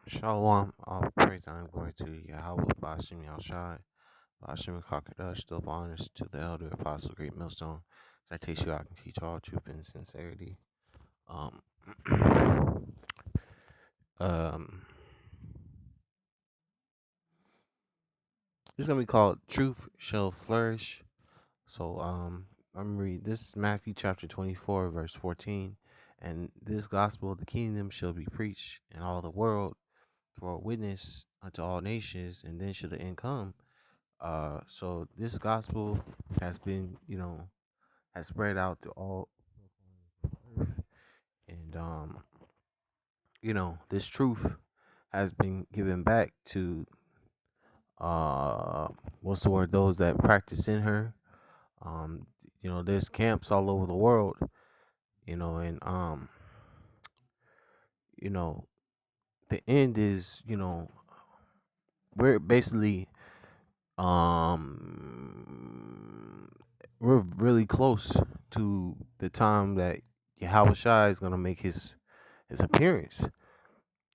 Shalom, all praise and glory to Yahweh, Bashim Yahshai, Bashim Kakadash, double honors to the elder apostle, great millstone. As I teach you, I can teach all truth and sincerity. Um, um, this is gonna be called Truth Shall Flourish. So, I'm gonna read this is Matthew chapter 24, verse 14, and this gospel of the kingdom shall be preached in all the world for a witness unto all nations, and then shall the end come. So this gospel has been, has spread out to all earth, and this truth has been given back to uh, what's the word? Those that practice in her. Um, there's camps all over the world, and you know, the end is, we're basically um we're really close to the time that Yahweh Shai is gonna make his appearance,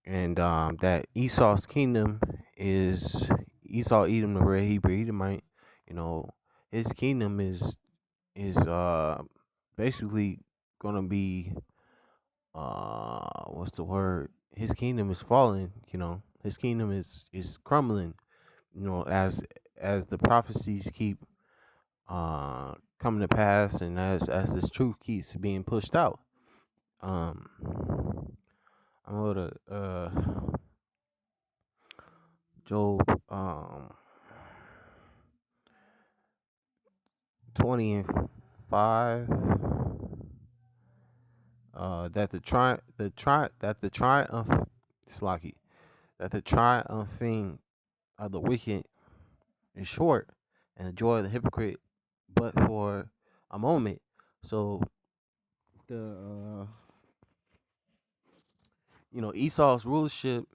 and that Esau's kingdom is Esau Edom, the red Hebrew Edomite. You know, his kingdom is basically gonna be what's the word? His kingdom is falling. His kingdom is crumbling. As the prophecies keep coming to pass, and as this truth keeps being pushed out. Um, I'm gonna Job 20 and 5. That the triumph Slaki, that the triumphing of the wicked is short, and the joy of the hypocrite but for a moment. So the Esau's rulership,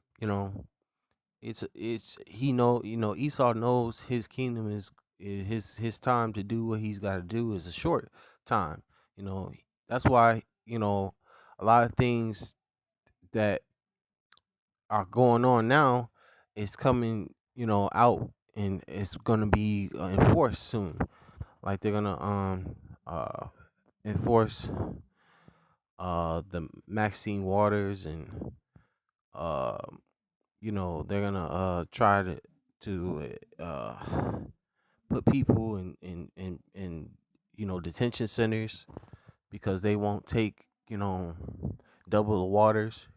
it's Esau knows his kingdom his time to do what he's got to do is a short time. That's why a lot of things that are going on now is coming out, and it's gonna be enforced soon. Like they're gonna enforce the Maxine Waters, and uh they're gonna try to put people in detention centers because they won't take double the waters.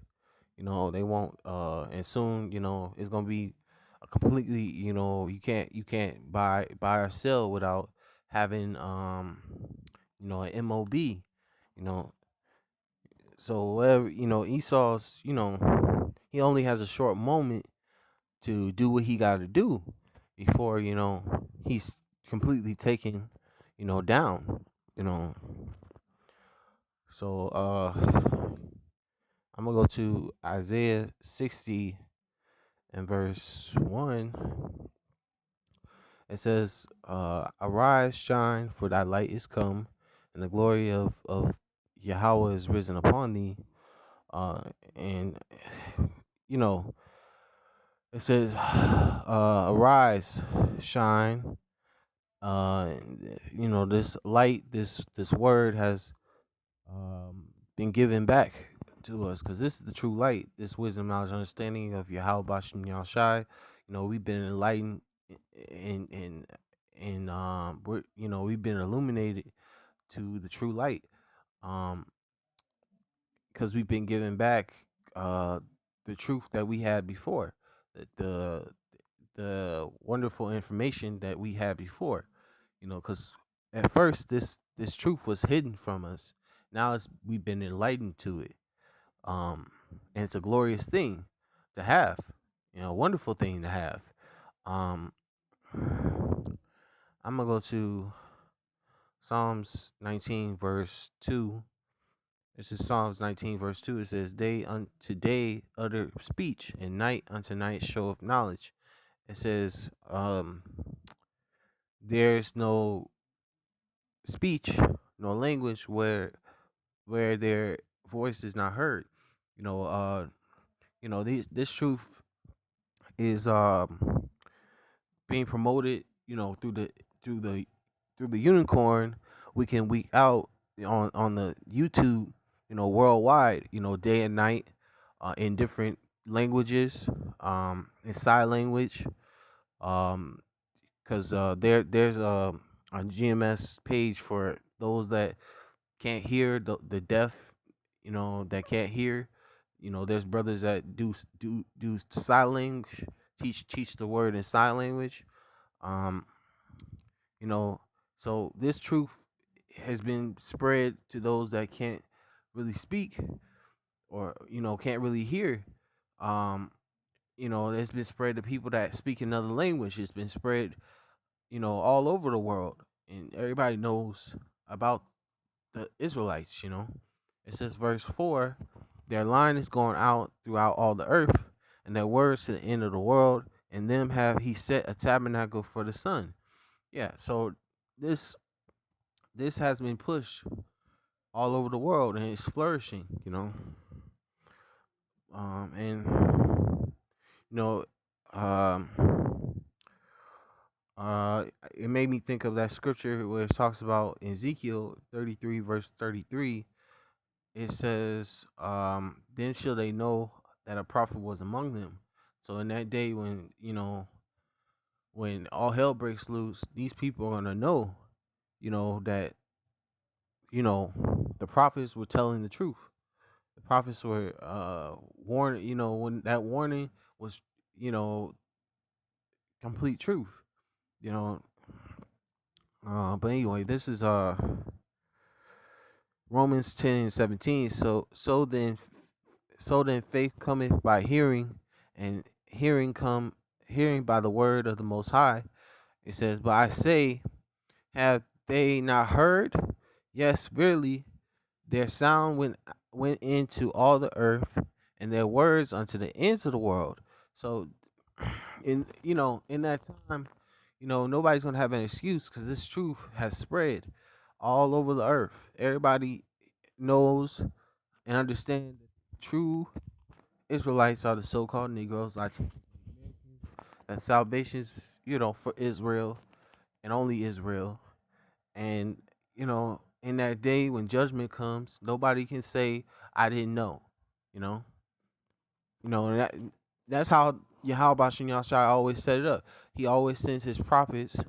They won't and soon it's gonna be a completely, you can't buy or sell without having an MOB. So whatever, Esau's, he only has a short moment to do what he got to do before he's completely taken down. you know so I'm gonna go to Isaiah 60 and verse 1. It says, arise, shine, for thy light is come, and the glory of Yahweh is risen upon thee. And you know it says, arise, shine. This light, this word has been given back to us, because this is the true light, this wisdom, knowledge, understanding of Yahweh Bashim Yahushai. We've been enlightened, we've been illuminated to the true light, um because we've been given back the truth that we had before, the the wonderful information that we had before. Because at first this truth was hidden from us. Now we've been enlightened to it, and it's a glorious thing to have, a wonderful thing to have. um I'm gonna go to Psalms 19 verse 2. This is Psalms 19 verse 2. It says, day unto day utter speech, and night unto night show of knowledge. It says, there's no speech, no language where their voice is not heard. You know, This truth is being promoted, through the unicorn, week in, week out, on the YouTube, worldwide, day and night, in different languages, in sign language, um because there's a GMS page for those that can't hear, the deaf, that can't hear. There's brothers that do sign language, teach the word in sign language. um you know so this truth has been spread to those that can't really speak, or can't really hear. It's been spread to people that speak another language. It's been spread, all over the world, and everybody knows about the Israelites. It says, verse 4, their line is going out throughout all the earth, and their words to the end of the world. And them have he set a tabernacle for the sun. Yeah, so this this has been pushed all over the world, and it's flourishing. And you know, um, uh, it made me think of that scripture where it talks about in Ezekiel 33, verse 33. It says, then shall they know that a prophet was among them. So in that day, when all hell breaks loose, these people are gonna know, that the prophets were telling the truth. The prophets were warning, when that warning was, you know, complete truth. You know, but anyway, this is Romans 10:17. So then faith cometh by hearing, and hearing by the word of the Most High. It says, but I say, have they not heard? Yes, verily, their sound went into all the earth, and their words unto the ends of the world. So, in that time, nobody's gonna have an excuse, because this truth has spread all over the earth. Everybody knows and understand that true Israelites are the so-called Negroes, Latino Americans. That salvation's, for Israel and only Israel. And in that day when judgment comes, nobody can say I didn't know. You know, and that's how Yahweh Shem Yahshai always set it up. He always sends his prophets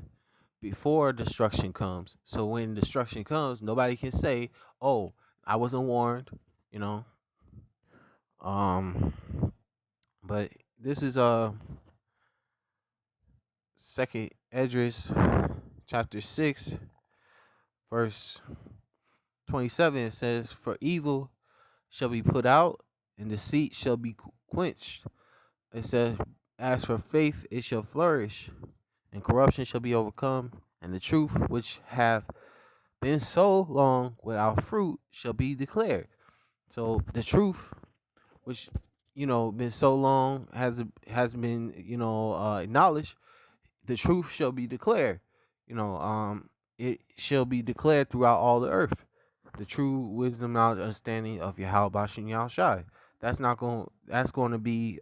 before destruction comes. So when destruction comes, nobody can say, "Oh, I wasn't warned." You know. Um, but this is Second Esdras, chapter 6, verse 27. It says, "For evil shall be put out, and deceit shall be quenched." It says, "As for faith, it shall flourish, and corruption shall be overcome, and the truth which have been so long without fruit shall be declared." So the truth, which been so long, has been acknowledged. The truth shall be declared. It shall be declared throughout all the earth. The true wisdom, knowledge, understanding of Yahweh Bashin Yahushai. That's going to be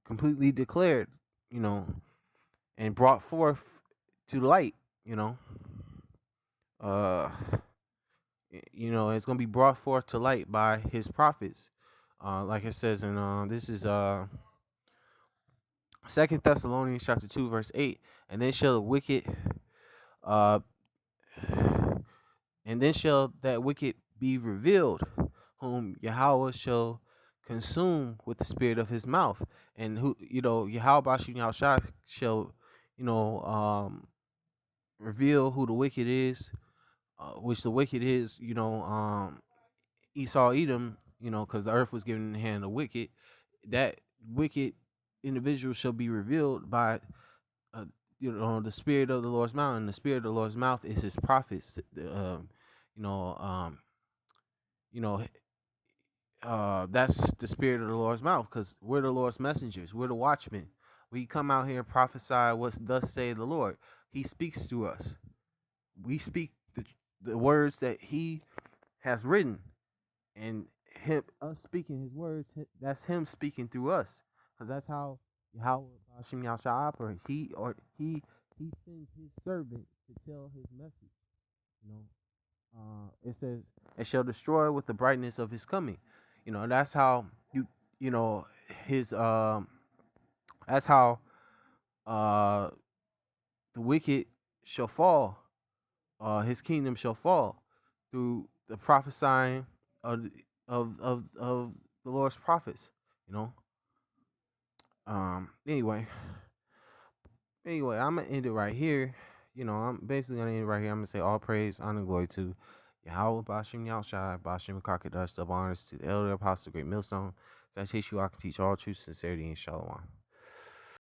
completely declared, and brought forth to light. You know, uh, it's going to be brought forth to light by his prophets. Like it says in this is Second Thessalonians chapter 2 verse 8, and then shall the wicked uh and then shall that wicked be revealed, whom Yahweh shall consume with the spirit of his mouth. And who, Yahweh Bashin Yahushua shall, you know, um reveal who the wicked is, which the wicked is, Esau Edom, because the earth was given in the hand of the wicked. That wicked individual shall be revealed by uh, the spirit of the Lord's mouth, and the spirit of the Lord's mouth is his prophets. You know, um, you know, that's the spirit of the Lord's mouth, because we're the Lord's messengers. We're the watchmen. We come out here and prophesy what thus say the Lord. He speaks to us. We speak the words that he has written, and him us speaking his words, that's him speaking through us. Because that's how Bashim Yahshua operate. He sends his servant to tell his message. You know, it says, "And shall destroy with the brightness of his coming." You know, that's how you know his that's how uh the wicked shall fall. His kingdom shall fall through the prophesying of the Lord's prophets. You know. Anyway, I'm gonna end it right here. You know, I'm basically gonna end it right here. I'm gonna say all praise, honor, and glory to Yahweh, Bashim Yahushai, Bashim Kakadash, double honors to the elder apostle, great millstone. As I teach you, I can teach all truth, sincerity, and shalom.